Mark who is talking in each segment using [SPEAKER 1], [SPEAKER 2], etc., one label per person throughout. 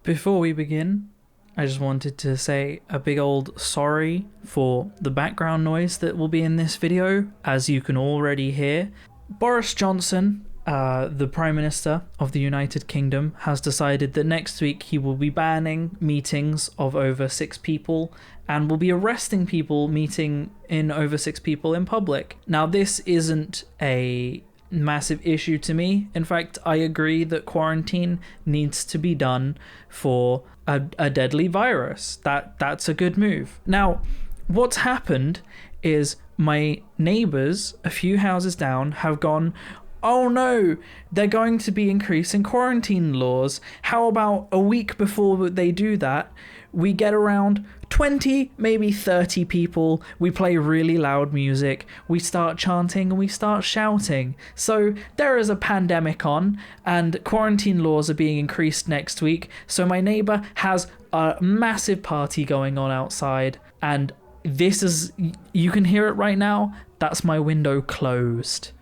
[SPEAKER 1] Before we begin, I just wanted to say a big old sorry for the background noise that will be in this video, as you can already hear. Boris Johnson, the Prime Minister of the United Kingdom, has decided that next week he will be banning meetings of over 6 people and will be arresting people meeting in over 6 people in public. Now, this isn't a massive issue to me. In fact, I agree that quarantine needs to be done for a deadly virus. That's a good move. Now, what's happened is my neighbors a few houses down have gone, oh no, they're going to be increasing quarantine laws. How about a week before they do that, we get around 20, maybe 30 people, we play really loud music, we start chanting and we start shouting. So there is a pandemic on and quarantine laws are being increased next week. So my neighbor has a massive party going on outside, and this is, you can hear it right now, that's my window closed.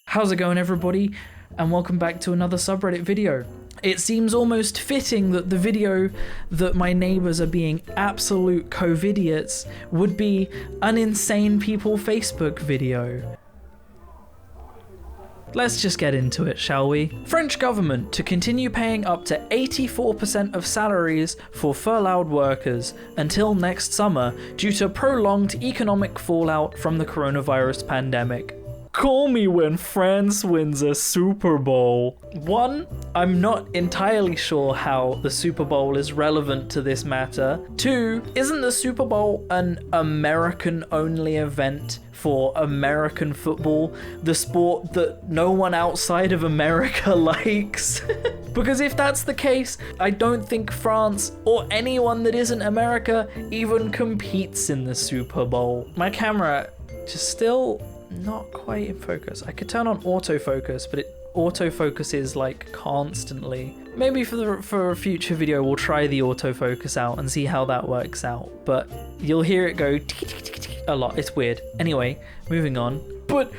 [SPEAKER 1] How's it going, everybody, and welcome back to another subreddit video. It seems almost fitting that the video that my neighbors are being absolute COVIDiots would be an insane people Facebook video. Let's just get into it, shall we? French government to continue paying up to 84% of salaries for furloughed workers until next summer due to prolonged economic fallout from the coronavirus pandemic. Call me when France wins a Super Bowl. 1, I'm not entirely sure how the Super Bowl is relevant to this matter. 2, isn't the Super Bowl an American-only event for American football, the sport that no one outside of America likes? Because if that's the case, I don't think France or anyone that isn't America even competes in the Super Bowl. My camera just still not quite in focus. I could turn on autofocus, but it autofocuses like constantly. Maybe for a future video we'll try the autofocus out and see how that works out, but you'll hear it go a lot. It's weird. Anyway, moving on. But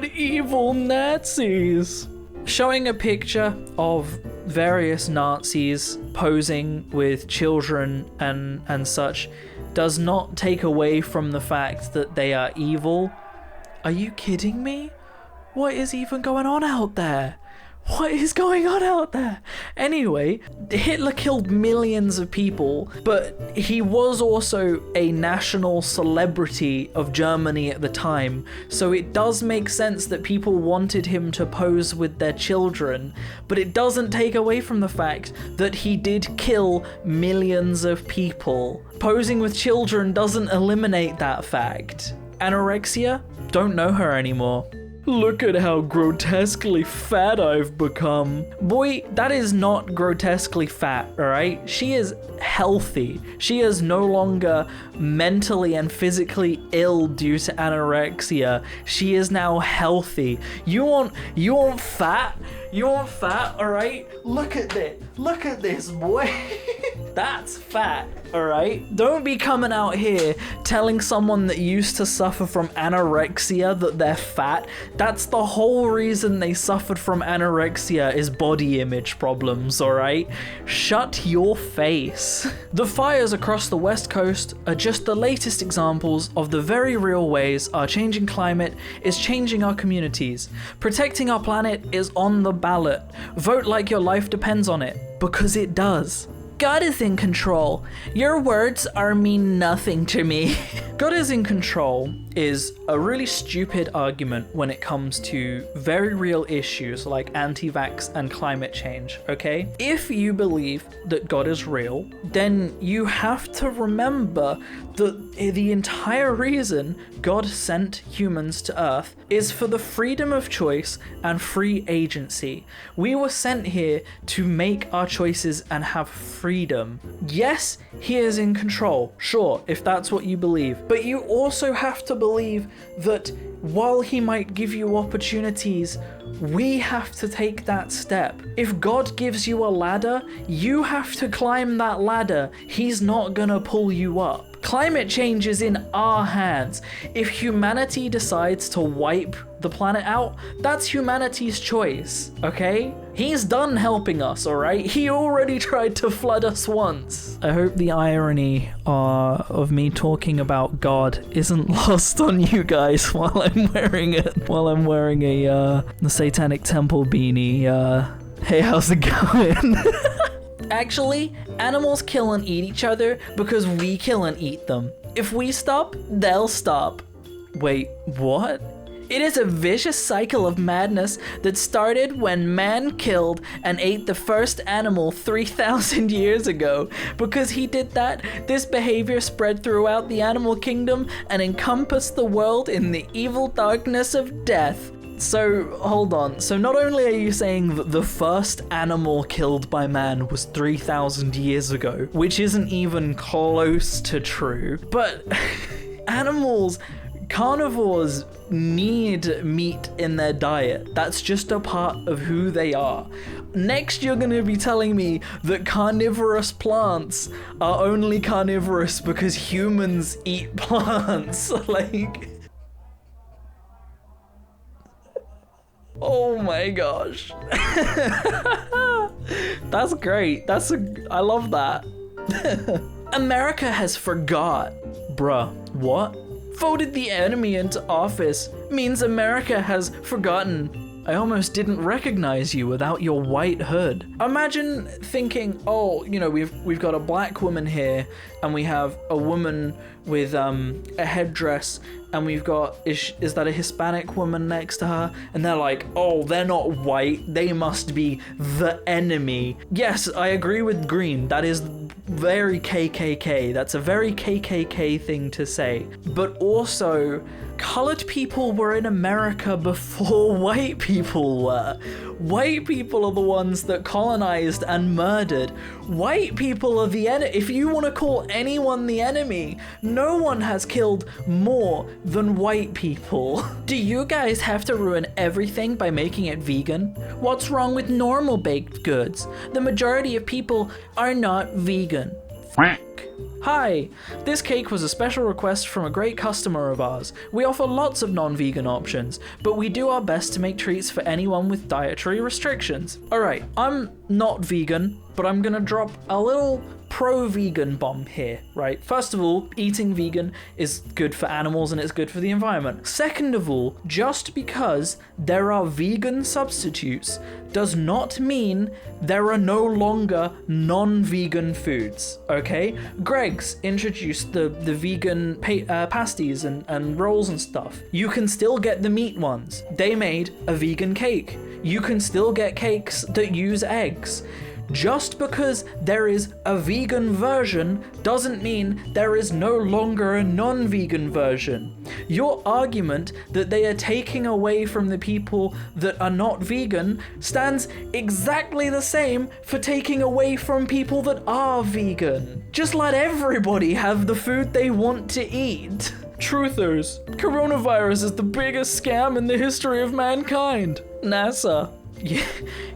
[SPEAKER 1] evil Nazis! Showing a picture of various Nazis posing with children and such does not take away from the fact that they are evil. Are you kidding me? What is even going on out there? What is going on out there? Anyway, Hitler killed millions of people, but he was also a national celebrity of Germany at the time, so it does make sense that people wanted him to pose with their children, but it doesn't take away from the fact that he did kill millions of people. Posing with children doesn't eliminate that fact. Anorexia? Don't know her anymore. Look at how grotesquely fat I've become. Boy, that is not grotesquely fat, alright? She is healthy. She is no longer mentally and physically ill due to anorexia. She is now healthy. You want fat? You want fat, alright? Look at this. Look at this, boy. That's fat, alright? Don't be coming out here telling someone that used to suffer from anorexia that they're fat. That's the whole reason they suffered from anorexia, is body image problems, alright? Shut your face. The fires across the West Coast are just the latest examples of the very real ways our changing climate is changing our communities. Protecting our planet is on the ballot. Vote like your life depends on it, because it does. God is in control. Your words mean nothing to me. God is in control is a really stupid argument when it comes to very real issues like anti-vax and climate change, okay? If you believe that God is real, then you have to remember that the entire reason God sent humans to Earth is for the freedom of choice and free agency. We were sent here to make our choices and have freedom. Yes, he is in control, sure, if that's what you believe, but you also have to believe that while he might give you opportunities, we have to take that step. If God gives you a ladder, you have to climb that ladder. He's not gonna pull you up. Climate change is in our hands. If humanity decides to wipe the planet out, that's humanity's choice, okay? He's done helping us, alright? He already tried to flood us once. I hope the irony of me talking about God isn't lost on you guys while I'm wearing a the Satanic Temple beanie. Hey, how's it going? Actually, animals kill and eat each other because we kill and eat them. If we stop, they'll stop. Wait, what? It is a vicious cycle of madness that started when man killed and ate the first animal 3,000 years ago. Because he did that, this behavior spread throughout the animal kingdom and encompassed the world in the evil darkness of death. So, hold on. So not only are you saying that the first animal killed by man was 3,000 years ago, which isn't even close to true, but carnivores need meat in their diet. That's just a part of who they are. Next, you're gonna be telling me that carnivorous plants are only carnivorous because humans eat plants. Like... Oh my gosh. That's great. I love that. America has forgot. Bruh, what? Voted the enemy into office means America has forgotten. I almost didn't recognize you without your white hood. Imagine thinking, oh, you know, we've got a black woman here, and we have a woman with a headdress, and we've got, is that a Hispanic woman next to her? And they're like, oh, they're not white, they must be the enemy. Yes, I agree with Green, that is very KKK. That's a very KKK thing to say. But also, colored people were in America before white people were. White people are the ones that colonized and murdered. White people are the enemy. If you want to call anyone the enemy, no one has killed more than white people. Do you guys have to ruin everything by making it vegan? What's wrong with normal baked goods? The majority of people are not vegan. Hi, this cake was a special request from a great customer of ours. We offer lots of non-vegan options, but we do our best to make treats for anyone with dietary restrictions. Alright, I'm not vegan, but I'm gonna drop a little pro-vegan bomb here, right? First of all, eating vegan is good for animals and it's good for the environment. Second of all, just because there are vegan substitutes does not mean there are no longer non-vegan foods, okay? Greg's introduced the vegan pasties and rolls and stuff. You can still get the meat ones. They made a vegan cake. You can still get cakes that use eggs. Just because there is a vegan version doesn't mean there is no longer a non-vegan version. Your argument that they are taking away from the people that are not vegan stands exactly the same for taking away from people that are vegan. Just let everybody have the food they want to eat. Truthers, coronavirus is the biggest scam in the history of mankind. NASA. Yeah,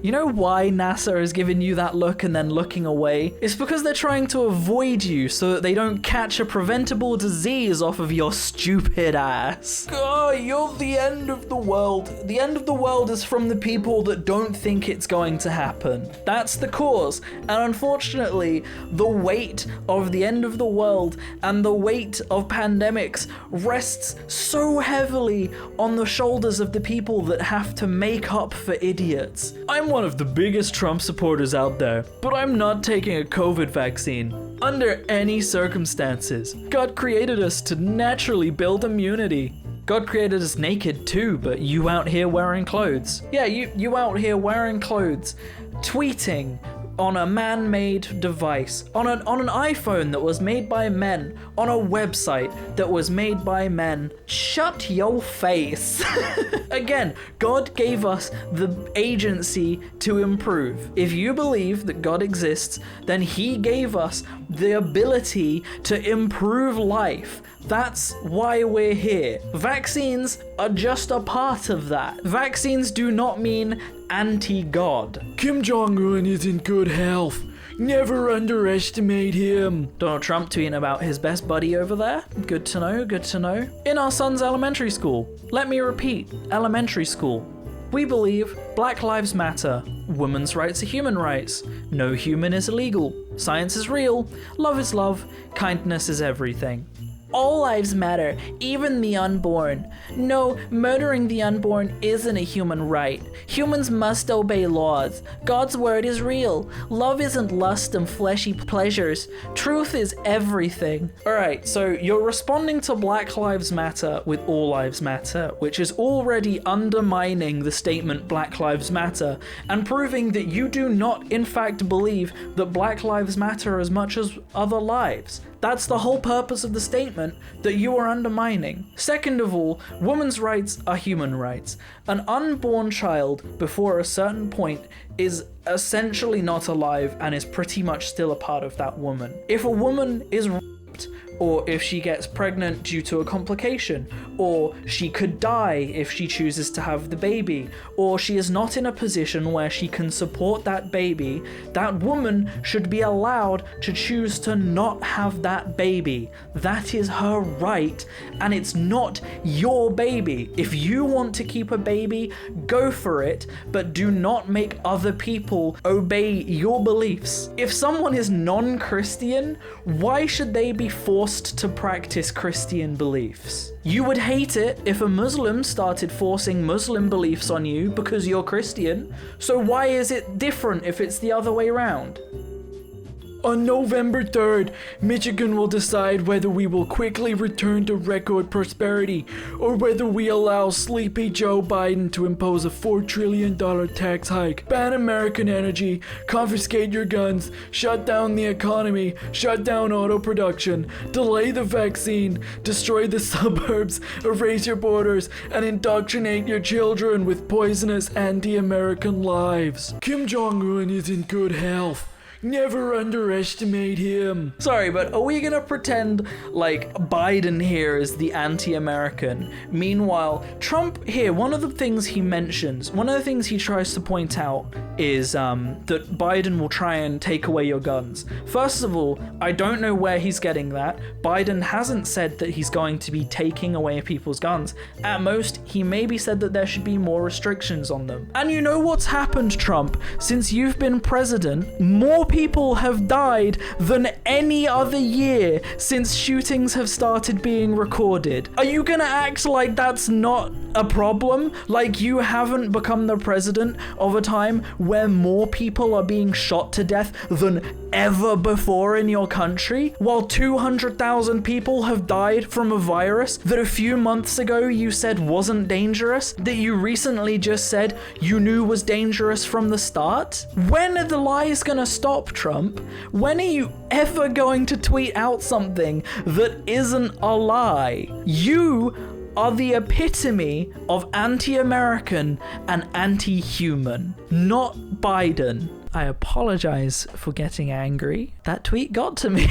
[SPEAKER 1] you know why NASA is giving you that look and then looking away? It's because they're trying to avoid you so that they don't catch a preventable disease off of your stupid ass. Oh, you're the end of the world. The end of the world is from the people that don't think it's going to happen. That's the cause. And unfortunately, the weight of the end of the world and the weight of pandemics rests so heavily on the shoulders of the people that have to make up for idiots. I'm one of the biggest Trump supporters out there, but I'm not taking a COVID vaccine. Under any circumstances. God created us to naturally build immunity. God created us naked too, but you out here wearing clothes. Yeah, you out here wearing clothes, tweeting on a man-made device, on an iPhone that was made by men, on a website that was made by men. Shut your face. Again, God gave us the agency to improve. If you believe that God exists, then he gave us the ability to improve life. That's why we're here. Vaccines are just a part of that. Vaccines do not mean anti-God.
[SPEAKER 2] Kim Jong-un is in good health. Never underestimate him.
[SPEAKER 1] Donald Trump tweeting about his best buddy over there. Good to know, good to know. In our son's elementary school. Let me repeat, elementary school. We believe Black Lives Matter. Women's rights are human rights. No human is illegal. Science is real. Love is love. Kindness is everything. All lives matter, even the unborn. No, murdering the unborn isn't a human right. Humans must obey laws. God's word is real. Love isn't lust and fleshy pleasures. Truth is everything. Alright, so you're responding to Black Lives Matter with All Lives Matter, which is already undermining the statement Black Lives Matter, and proving that you do not in fact believe that Black Lives matter as much as other lives. That's the whole purpose of the statement that you are undermining. Second of all, women's rights are human rights. An unborn child before a certain point is essentially not alive and is pretty much still a part of that woman. If a woman is raped, or if she gets pregnant due to a complication, or she could die if she chooses to have the baby, or she is not in a position where she can support that baby, that woman should be allowed to choose to not have that baby. That is her right, and it's not your baby. If you want to keep a baby, go for it, but do not make other people obey your beliefs. If someone is non-Christian, why should they be forced to practice Christian beliefs? You would hate it if a Muslim started forcing Muslim beliefs on you because you're Christian, so why is it different if it's the other way around?
[SPEAKER 2] On November 3rd, Michigan will decide whether we will quickly return to record prosperity or whether we allow sleepy Joe Biden to impose a $4 trillion tax hike, ban American energy, confiscate your guns, shut down the economy, shut down auto production, delay the vaccine, destroy the suburbs, erase your borders, and indoctrinate your children with poisonous anti-American lies. Kim Jong-un is in good health. Never underestimate him.
[SPEAKER 1] Sorry, but are we gonna pretend like Biden here is the anti-American? Meanwhile, Trump here, one of the things he mentions, one of the things he tries to point out is that Biden will try and take away your guns. First of all, I don't know where he's getting that. Biden hasn't said that he's going to be taking away people's guns. At most, he maybe said that there should be more restrictions on them. And you know what's happened, Trump? Since you've been president, more people have died than any other year since shootings have started being recorded. Are you gonna act like that's not a problem? Like you haven't become the president of a time where more people are being shot to death than ever before in your country, while 200,000 people have died from a virus that a few months ago you said wasn't dangerous, that you recently just said you knew was dangerous from the start? When are the lies gonna stop, Trump? When are you ever going to tweet out something that isn't a lie? You are the epitome of anti-American and anti-human, not Biden. I apologize for getting angry. That tweet got to me.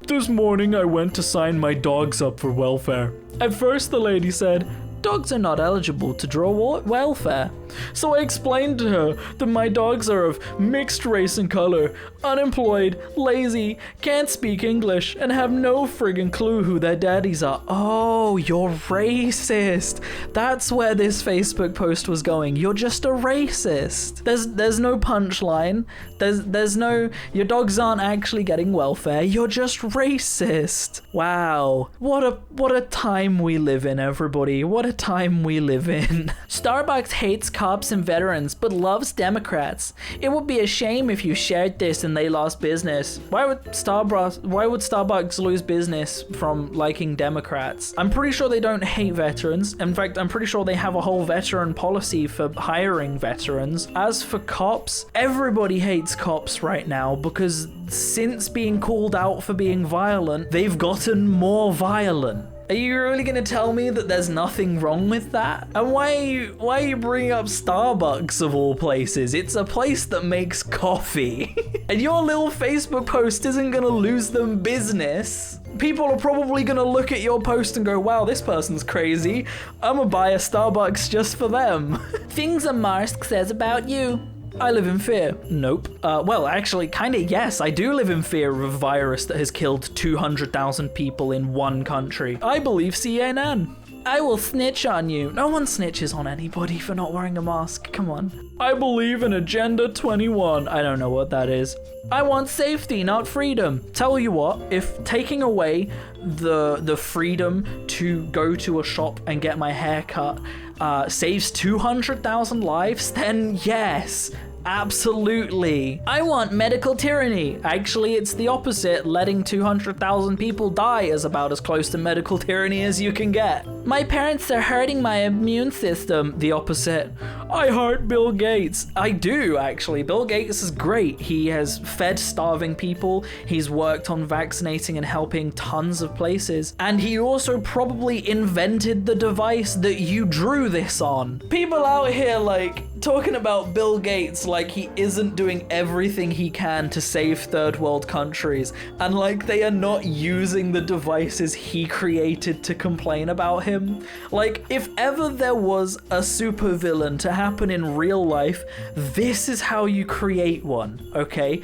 [SPEAKER 2] This morning I went to sign my dogs up for welfare. At first the lady said,
[SPEAKER 1] "Dogs are not eligible to draw welfare."
[SPEAKER 2] So I explained to her that my dogs are of mixed race and color, unemployed, lazy, can't speak English, and have no friggin' clue who their daddies are.
[SPEAKER 1] Oh, you're racist. That's where this Facebook post was going. You're just a racist. There's no punchline. There's no, your dogs aren't actually getting welfare. You're just racist. Wow. What a time we live in, everybody. What a time we live in. Starbucks hates cops and veterans, but loves Democrats. It would be a shame if you shared this and they lost business. Why would Starbucks lose business from liking Democrats? I'm pretty sure they don't hate veterans. In fact, I'm pretty sure they have a whole veteran policy for hiring veterans. As for cops, everybody hates cops right now because since being called out for being violent, they've gotten more violent. Are you really gonna tell me that there's nothing wrong with that? And why are you bringing up Starbucks of all places? It's a place that makes coffee. And your little Facebook post isn't gonna lose them business. People are probably gonna look at your post and go, wow, this person's crazy. I'm gonna buy a Starbucks just for them. Things a Marsk says about you. I live in fear. Nope. Well, actually, kind of yes. I do live in fear of a virus that has killed 200,000 people in one country. I believe CNN. I will snitch on you. No one snitches on anybody for not wearing a mask. Come on. I believe in Agenda 21. I don't know what that is. I want safety, not freedom. Tell you what, if taking away the freedom to go to a shop and get my hair cut saves 200,000 lives, then yes. Absolutely. I want medical tyranny. Actually, it's the opposite. Letting 200,000 people die is about as close to medical tyranny as you can get. My parents are hurting my immune system. The opposite. I heart Bill Gates. I do, actually. Bill Gates is great. He has fed starving people. He's worked on vaccinating and helping tons of places. And he also probably invented the device that you drew this on. People out here like talking about Bill Gates like he isn't doing everything he can to save third world countries, and like they are not using the devices he created to complain about him. Like, if ever there was a supervillain to happen in real life, this is how you create one, okay?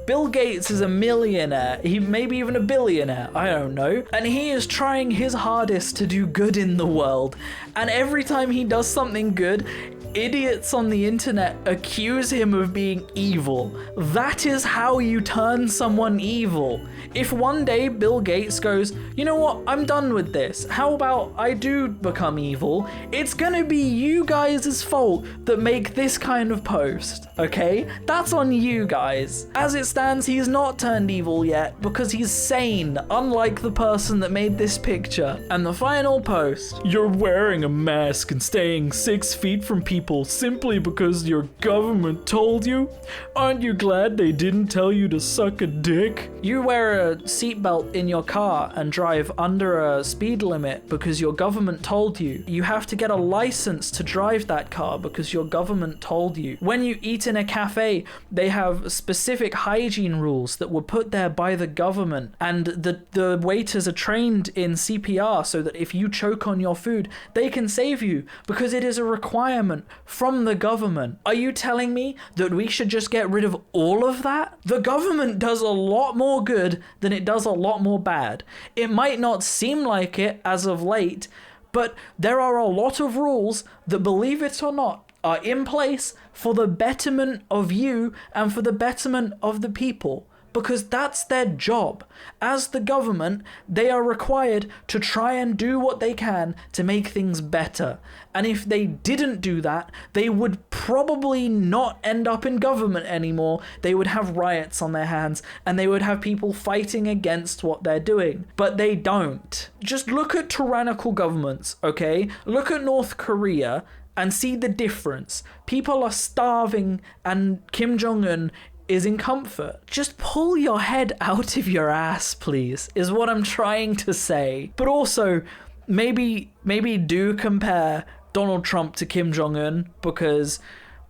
[SPEAKER 1] Bill Gates is a millionaire, he maybe even a billionaire, I don't know, and he is trying his hardest to do good in the world, and every time he does something good, idiots on the internet accuse him of being evil. That is how you turn someone evil. If one day Bill Gates goes, you know what, I'm done with this, how about I do become evil, it's gonna be you guys' fault that make this kind of post, okay? That's on you guys. As it stands, he's not turned evil yet because he's sane, unlike the person that made this picture. And the final post. You're wearing a mask and staying 6 feet from people simply because your government told you? Aren't you glad they didn't tell you to suck a dick? You wear a seatbelt in your car and drive under a speed limit because your government told you. You have to get a license to drive that car because your government told you. When you eat in a cafe, they have specific hygiene rules that were put there by the government, and the waiters are trained in CPR so that if you choke on your food, they can save you because it is a requirement from the government. Are you telling me that we should just get rid of all of that? The government does a lot more good than it does a lot more bad. It might not seem like it as of late, but there are a lot of rules that, believe it or not, are in place for the betterment of you and for the betterment of the people. Because that's their job. As the government, they are required to try and do what they can to make things better. And if they didn't do that, they would probably not end up in government anymore. They would have riots on their hands and they would have people fighting against what they're doing. But they don't. Just look at tyrannical governments, okay? Look at North Korea and see the difference. People are starving and Kim Jong-un is in comfort. Just pull your head out of your ass, please, is what I'm trying to say. But also, maybe do compare Donald Trump to Kim Jong-un, because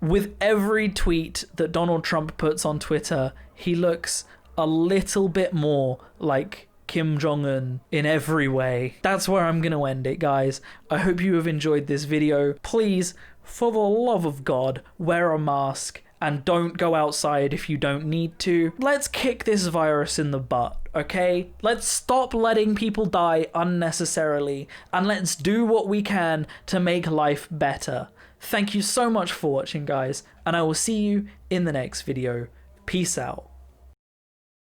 [SPEAKER 1] with every tweet that Donald Trump puts on Twitter, he looks a little bit more like Kim Jong-un in every way. That's where I'm gonna end it, guys. I hope you have enjoyed this video. Please, for the love of God, wear a mask. And don't go outside if you don't need to. Let's kick this virus in the butt, okay? Let's stop letting people die unnecessarily, and let's do what we can to make life better. Thank you so much for watching, guys, and I will see you in the next video. Peace out.